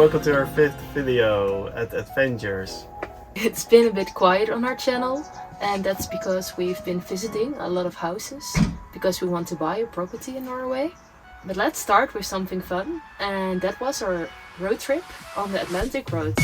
welcome to our 5th video at Adventures. It's been a bit quiet on our channel, and that's because we've been visiting a lot of houses because we want to buy a property in Norway. But let's start with something fun, and that was our road trip on the Atlantic Road.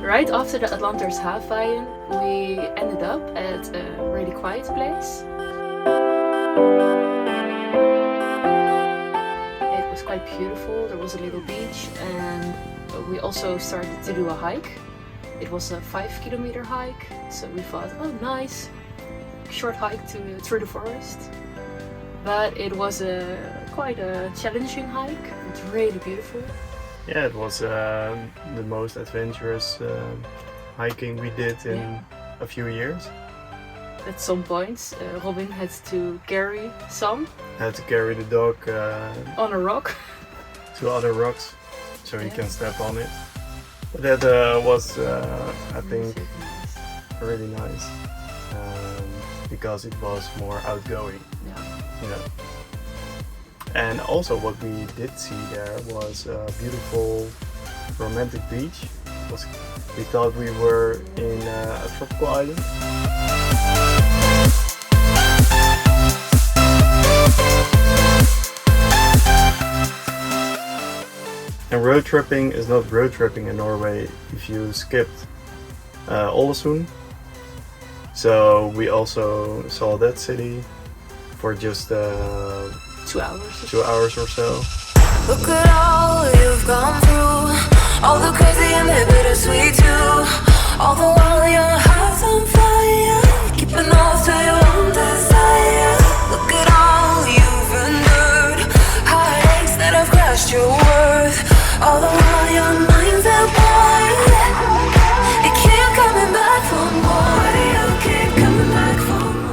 Right after the Atlanter's Havveien, we ended up at a really quiet place. It was quite beautiful, there was a little beach, and we also started to do a hike. It was a 5-kilometer hike, so we thought, oh nice, short hike through the forest. But it was quite a challenging hike, it's really beautiful. Yeah, it was the most adventurous hiking we did in a few years. At some points, Robin had to carry some. Had to carry the dog On a rock. to other rocks so he can step on it. But that was, I think, really nice because it was more outgoing. Yeah. And also what we did see there was a beautiful romantic beach. We thought we were in a tropical island. And road tripping is not road tripping in Norway if you skipped Ålesund. So we also saw that city for just 2 hours. 2 hours or so. Look at all you've gone through, all the crazy and the bittersweet too, all the while your heart's on fire, keeping off to your own desire. Look at all you've endured, heartaches that have crushed your worth, all the while your mind's at war. You keep coming back for more, you keep coming back for more.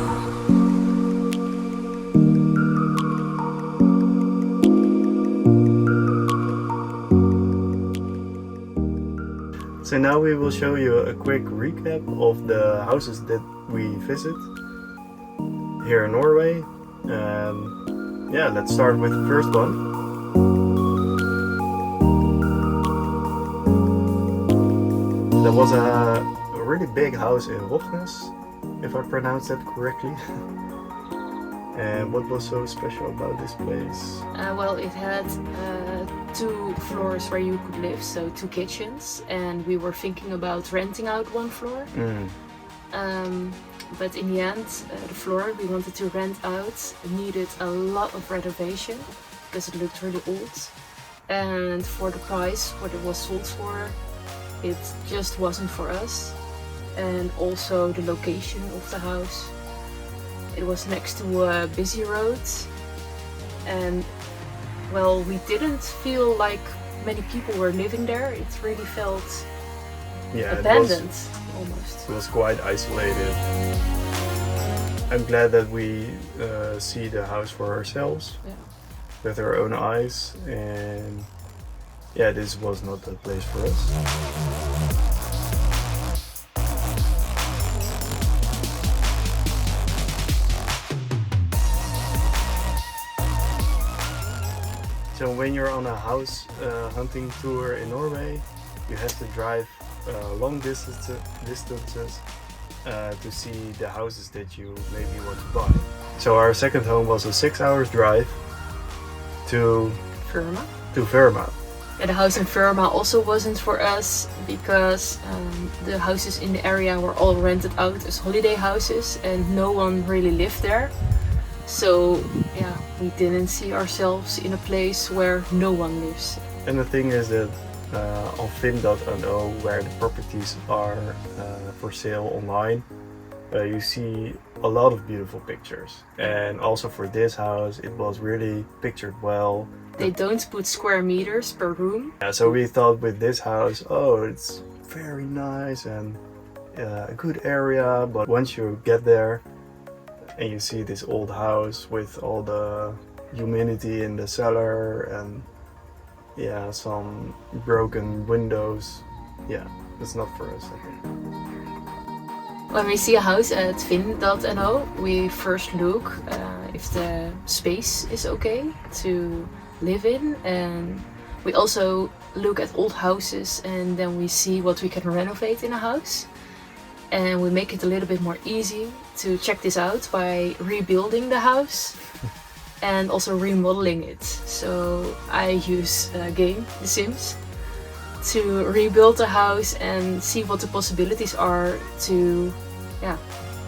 So now we will show you a quick recap of the houses that we visit here in Norway. Yeah, let's start with the first one. There was a really big house in Rofnes, if I pronounced that correctly. And what was so special about this place? Well, it had 2 floors where you could live, so 2 kitchens, and we were thinking about renting out 1 floor. But in the end, the floor we wanted to rent out needed a lot of renovation because it looked really old. And for the price, what it was sold for, it just wasn't for us. And also the location of the house. It was next to a busy road, and well, we didn't feel like many people were living there. It really felt abandoned almost. It was quite isolated. I'm glad that we see the house for ourselves with our own eyes, and yeah, this was not the place for us. So when you're on a house hunting tour in Norway, you have to drive long distances to see the houses that you maybe want to buy. So our second home was a 6 hours drive to Verma. Yeah, the house in Verma also wasn't for us because the houses in the area were all rented out as holiday houses and no one really lived there. So yeah, we didn't see ourselves in a place where no one lives. And the thing is that on Finn.no, where the properties are for sale online, you see a lot of beautiful pictures. And also for this house, it was really pictured well. They don't put square meters per room. Yeah, so we thought with this house, oh, it's very nice and a good area. But once you get there and you see this old house with all the humidity in the cellar and yeah, some broken windows, yeah, it's not for us, I think. When we see a house at Finn.no, we first look if the space is okay to live in, and we also look at old houses and then we see what we can renovate in a house, and we make it a little bit more easy to check this out by rebuilding the house and also remodeling it. So I use a game, The Sims, to rebuild the house and see what the possibilities are to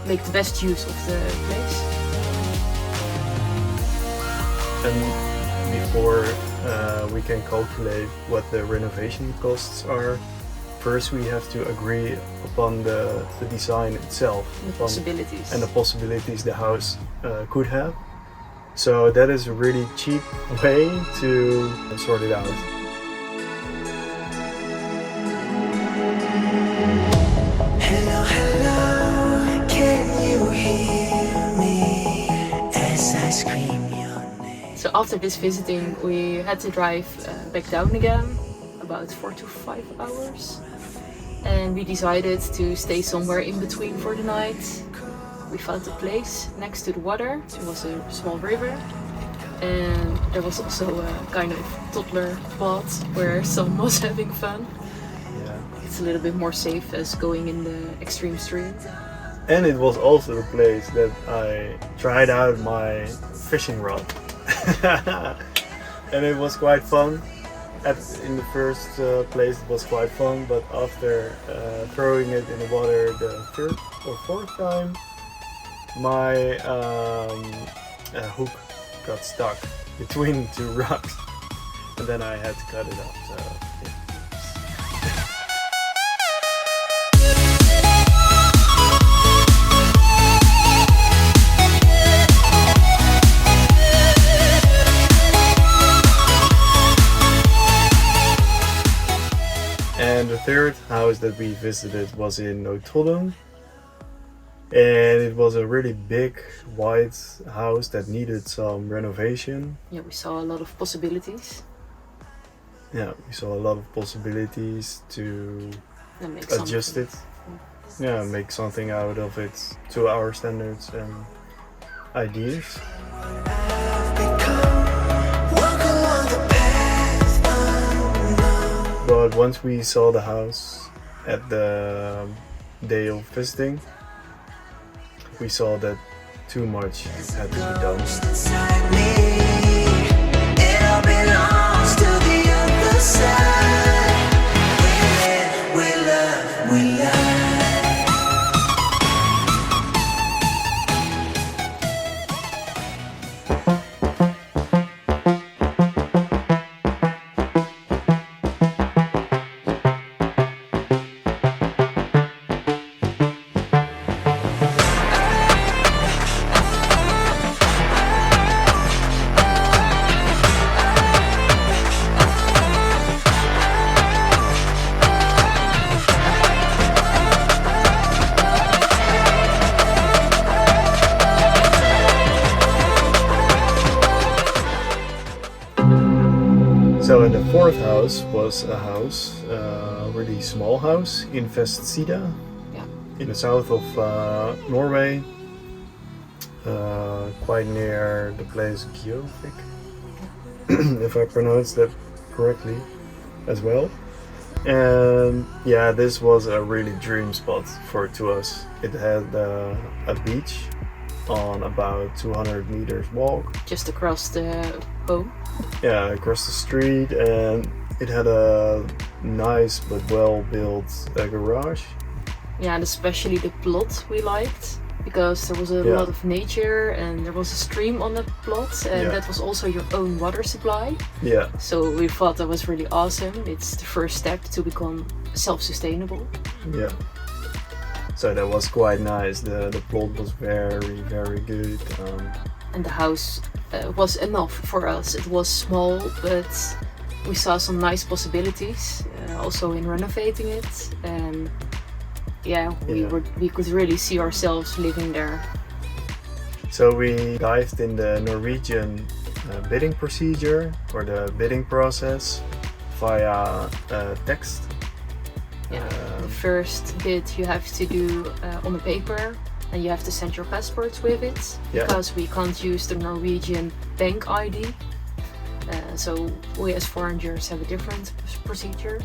make the best use of the place. And before we can calculate what the renovation costs are, first we have to agree upon the design itself The possibilities. and the possibilities the house could have. So that is a really cheap way to sort it out. Hello, hello, can you hear me as I scream your name? So after this visiting, we had to drive back down again, about 4 to 5 hours. And we decided to stay somewhere in between for the night. We found a place next to the water. It was a small river. And there was also a kind of toddler pod where someone was having fun. Yeah. It's a little bit more safe as going in the extreme stream. And it was also the place that I tried out my fishing rod. And it was quite fun. In the first place it was quite fun, but after throwing it in the water the third or fourth time, my hook got stuck between two rocks, and then I had to cut it off. So, yeah. And the third house that we visited was in Nootodden. And it was a really big white house that needed some renovation. Yeah, we saw a lot of possibilities. Yeah, we saw a lot of possibilities to And make adjust something. it. Yeah, make something out of it to our standards and ideas. I've become walk along the path unknown. But once we saw the house at the day of visiting, we saw that too much had to be done. Inside me, it all belongs to the other side. We love, we love. So in the fourth house was a house, a really small house in Vestsida, Yeah. in the south of Norway, quite near the place Gjøvik, if I pronounce that correctly as well. And yeah, this was a really dream spot to us. It had a beach on about 200 meters walk. Just across the home. Yeah, across the street, and it had a nice but well-built garage. Yeah, and especially the plot we liked, because there was a Yeah. lot of nature and there was a stream on the plot, and Yeah. that was also your own water supply. Yeah, So we thought that was really awesome. It's the first step to become self-sustainable. yeah. So that was quite nice. The plot was very, very good. And the house was enough for us. It was small, but we saw some nice possibilities also in renovating it. And yeah, we could really see ourselves living there. So we dived in the Norwegian bidding procedure or the bidding process via text. Yeah, the first bid you have to do on a paper, and you have to send your passports with it, because we can't use the Norwegian bank ID. So we as foreigners have a different procedure.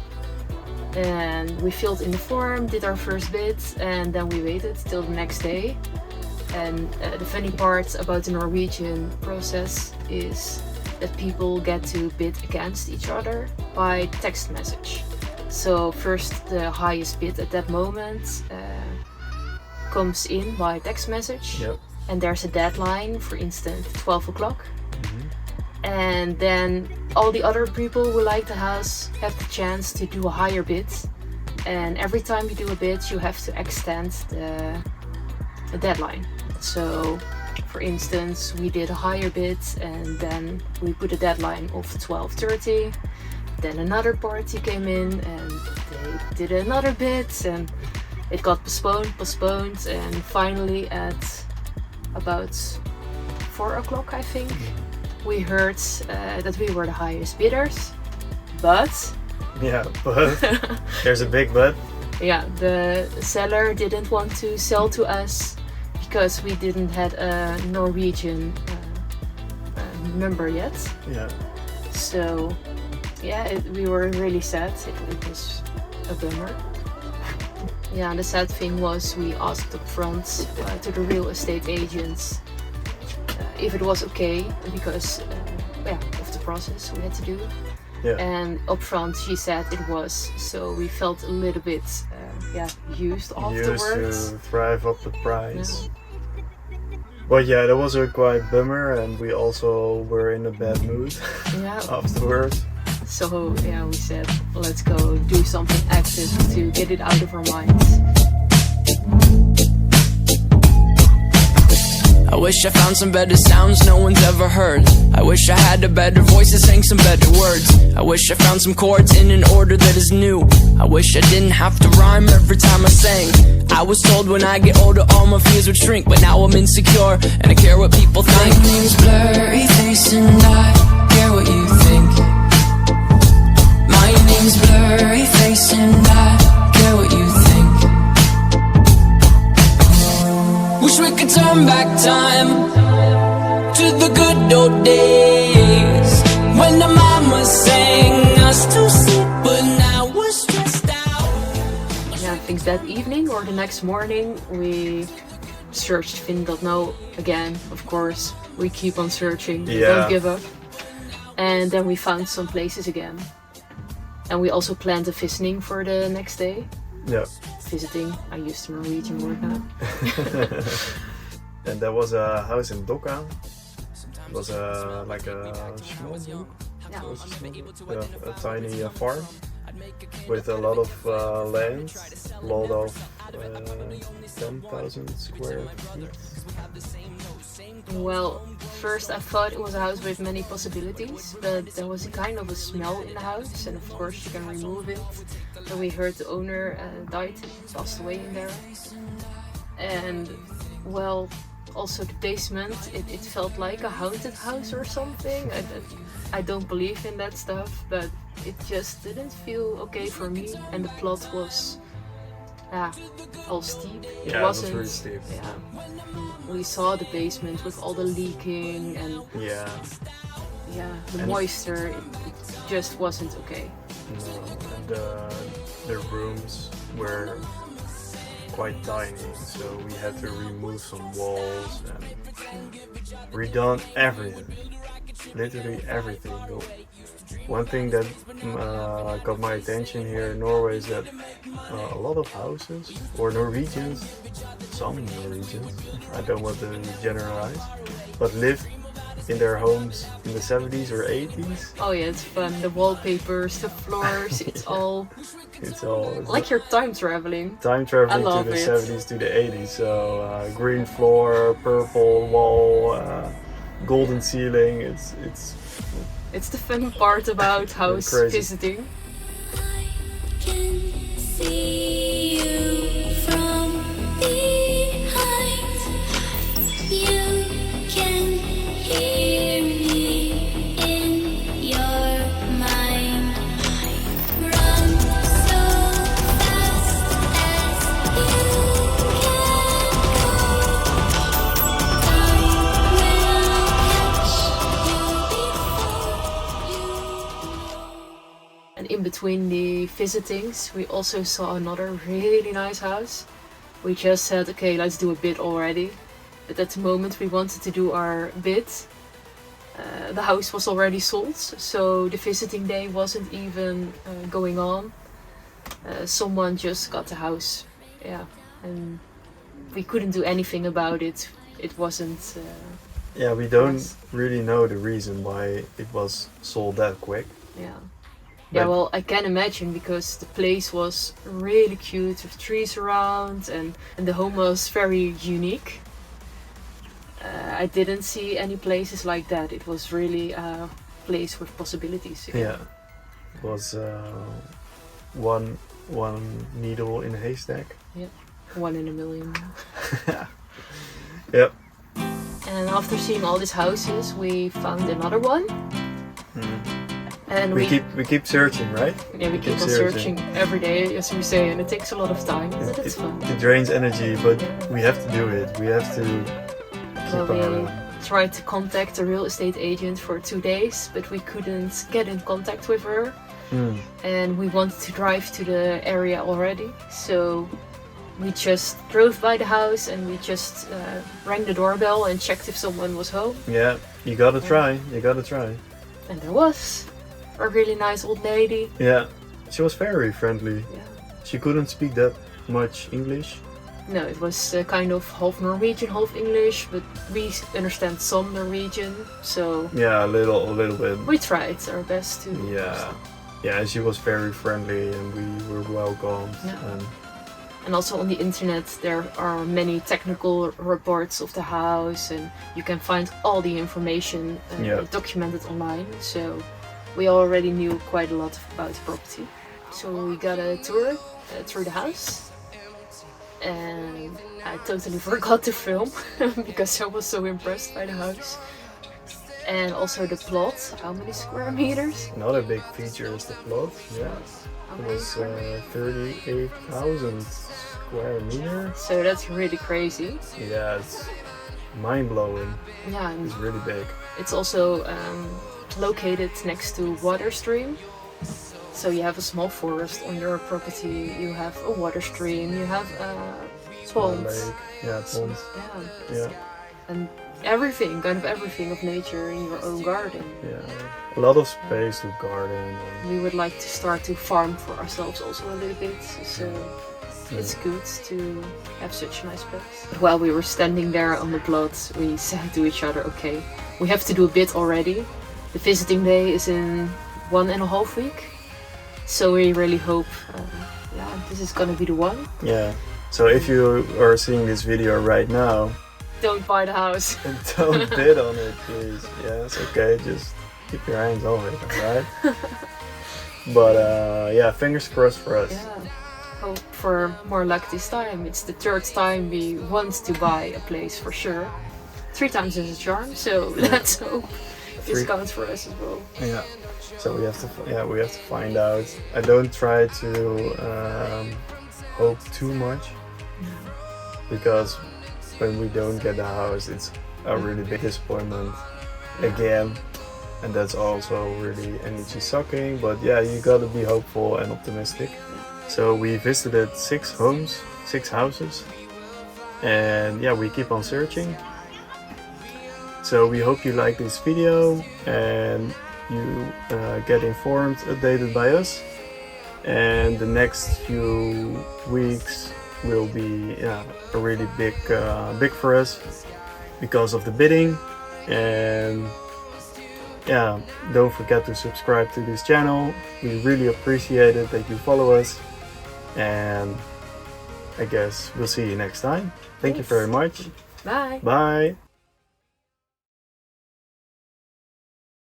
And we filled in the form, did our first bid, and then we waited till the next day. And the funny part about the Norwegian process is that people get to bid against each other by text message. So first the highest bid at that moment comes in by text message, and there's a deadline, for instance 12 o'clock. And then all the other people who like the house have the chance to do a higher bid, and every time you do a bid you have to extend the deadline. So for instance, we did a higher bid and then we put a deadline of 12:30. Then another party came in and they did another bid, and it got postponed, and finally at about 4 o'clock, I think, we heard that we were the highest bidders. But But there's a big but. Yeah, the seller didn't want to sell to us because we didn't have a Norwegian number yet. Yeah. So yeah, we were really sad. It was a bummer. Yeah, and the sad thing was we asked up front to the real estate agents if it was okay, because of the process we had to do. Yeah. And up front she said it was, so we felt a little bit used afterwards. Used to drive up the price. But yeah, that was a quite bummer, and we also were in a bad mood afterwards. So yeah, we said, let's go do something active to get it out of our minds. I wish I found some better sounds no one's ever heard. I wish I had a better voice and sang some better words. I wish I found some chords in an order that is new. I wish I didn't have to rhyme every time I sang. I was told when I get older all my fears would shrink, but now I'm insecure and I care what people think. My name's Blurry Face and I care what you think. My name's Blurry Face and I care what you think. Wish we could turn back time to the good old days when the mama sang us to sleep, but now we're stressed out. Yeah, I think that evening or the next morning we searched Finn.no again, of course. We keep on searching, we don't give up. And then we found some places again. And we also planned a visiting for the next day. Yeah. Visiting, I used the Norwegian word now. And there was a house in Dokka. It was like a small, a tiny farm with a lot of land, a lot of 10,000 square feet. Well, first I thought it was a house with many possibilities, but there was a kind of a smell in the house, and of course you can remove it. And we heard the owner died, passed away in there. And well, also the basement, it felt like a haunted house or something. I don't believe in that stuff, but it just didn't feel okay for me, and the plot was all steep. It wasn't really steep. Yeah. We saw the basement with all the leaking and the moisture. It just wasn't okay. No, and the rooms were quite tiny, so we had to remove some walls and redone everything. Literally everything. One thing that got my attention here in Norway is that a lot of houses, or Norwegians, some Norwegians, I don't want to generalize, but live in their homes in the 70s or 80s. Oh yeah, it's fun. The wallpapers, the floors, it's all It's all like you're time traveling. time traveling to love the it. 70s to the 80s. So green floor, purple wall, golden ceiling. It's the fun part about house crazy. visiting. Can see you from behind. You can hear me in your mind. Run so fast as you can go. Time will catch you before you. And in between the visitings, we also saw another really nice house. We just said, okay, let's do a bid already. But at the moment we wanted to do our bid, the house was already sold, so the visiting day wasn't even going on. Someone just got the house, yeah, and we couldn't do anything about it. It wasn't. Yeah, we don't Nice. really know the reason why it was sold that quick. Yeah. But- Yeah, well, I can imagine because the place was really cute with trees around and the home was very unique. I didn't see any places like that. It was really a place with possibilities. Yeah, it was one needle in a haystack. One in a million. Yep. And after seeing all these houses, we found another one. And We keep searching, right? yeah, we keep on searching. searching every day, as we say, and it takes a lot of time, but it's fun. It drains energy, but we have to do it. We have to Well, keep we our. tried to contact a real estate agent for 2 days, but we couldn't get in contact with her. Hmm. And we wanted to drive to the area already, so we just drove by the house and we just rang the doorbell and checked if someone was home. Yeah, you gotta try. You gotta try. And there was a really nice old lady. Yeah, she was very friendly. Yeah. She couldn't speak that much English. No, it was kind of half Norwegian, half English, but we understand some Norwegian, so Yeah, a little bit. we tried our best to. Yeah, yeah, and she was very friendly, and we were welcomed. Yeah. And And also on the internet there are many technical reports of the house and you can find all the information Yeah. documented online. So we already knew quite a lot about the property. So we got a tour through the house. And I totally forgot to film because I was so impressed by the house. And also the plot, how many square meters? another big feature is the plot. Yeah, How it many was square meters? 38,000 square meters. So that's really crazy. Yeah, it's mind blowing. Yeah, and It's really big. it's also located next to water stream. So you have a small forest on your property, you have a water stream, you have a pond. Lake. Yeah, pond. Yeah. Yeah, And everything, kind of everything of nature in your own garden. yeah. A lot of space to garden. And We would like to start to farm for ourselves also a little bit. So it's good to have such a nice place. But while we were standing there on the plot, we said to each other, okay, we have to do a bit already. The visiting day is in 1.5 weeks. So we really hope, this is gonna be the one. Yeah. So if you are seeing this video right now, Don't buy the house. don't bid on it, please. Yeah, it's okay. Just keep your hands on it, alright? But yeah, fingers crossed for us. Yeah. Hope for more luck this time. It's the 3rd time we want to buy a place for sure. 3 times is a charm, so let's hope this Three- counts for us as well. Yeah. So we have to find out. I don't try to hope too much because when we don't get the house, it's a really big disappointment again, and that's also really energy sucking. But yeah, you gotta be hopeful and optimistic. So we visited 6 homes, 6 houses, and yeah, we keep on searching. So we hope you like this video and you get informed, updated by us. And the next few weeks will be a really big for us because of the bidding And yeah, don't forget to subscribe to this channel. We really appreciate it that you follow us. And I guess we'll see you next time. Thank you Yes. very much. Bye. Bye.